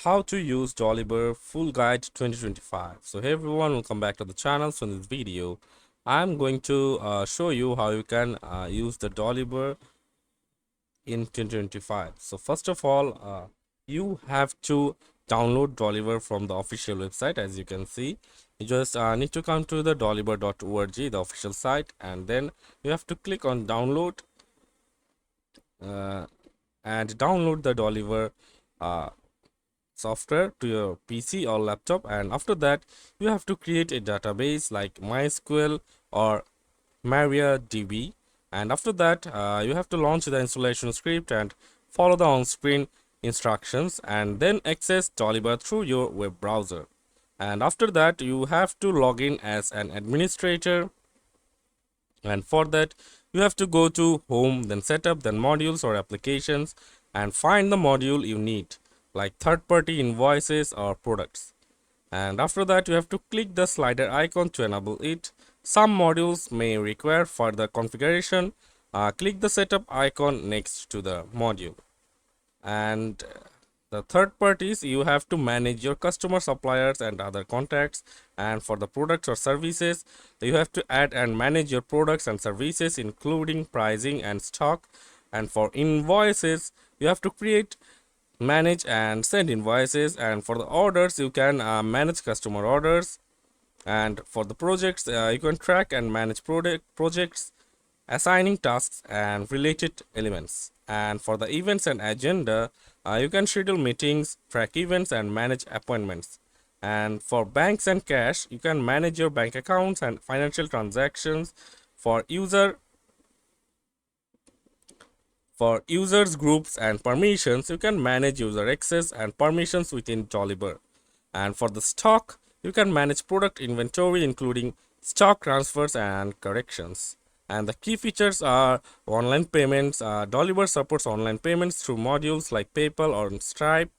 how to use Dolibarr Full Guide 2025. So hey everyone, welcome back to the channel. So in this video I'm going to show you how you can use the Dolibarr in 2025. So first of all, you have to download Dolibarr from the official website. As you can see, you just need to come to the dolibarr.org, the official site, and then you have to click on download uh, and download the Dolibarr uh, software to your PC or laptop. And after that, you have to create a database like MySQL or MariaDB. And after that, you have to launch the installation script and follow the on-screen instructions, and then access Dolibarr through your web browser. And after that, you have to log in as an administrator, and for that you have to go to home, then setup, then modules or applications, and find the module you need, like third-party invoices or products. And after that, you have to click the slider icon to enable it. Some modules may require further configuration. Click the setup icon next to the module. And the third part is you have to manage your customer, suppliers and other contacts. And for the products or services, you have to add and manage your products and services, including pricing and stock. And for invoices, you have to create, manage and send invoices. And for the orders, you can manage customer orders. And for the projects, you can track and manage projects, assigning tasks and related elements. And for the events and agenda, you can schedule meetings, track events and manage appointments. And for banks and cash, you can manage your bank accounts and financial transactions. For users groups and permissions, you can manage user access and permissions within Dolibarr. And for the stock, you can manage product inventory, including stock transfers and corrections. And the key features are online payments. Dolibarr supports online payments through modules like PayPal or Stripe.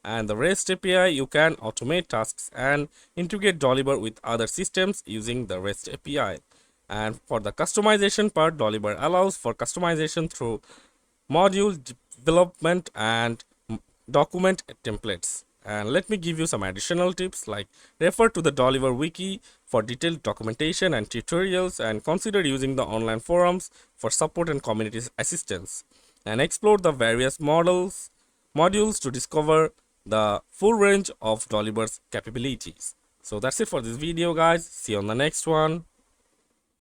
And the REST API, you can automate tasks and integrate Dolibarr with other systems using the REST API. And for the customization part, Dolibarr allows for customization through module development and document templates. And let me give you some additional tips, like refer to the Dolibarr wiki for detailed documentation and tutorials, and consider using the online forums for support and community assistance, and explore the various modules to discover the full range of Dolibarr's capabilities. So that's it for this video, guys. See you on the next one.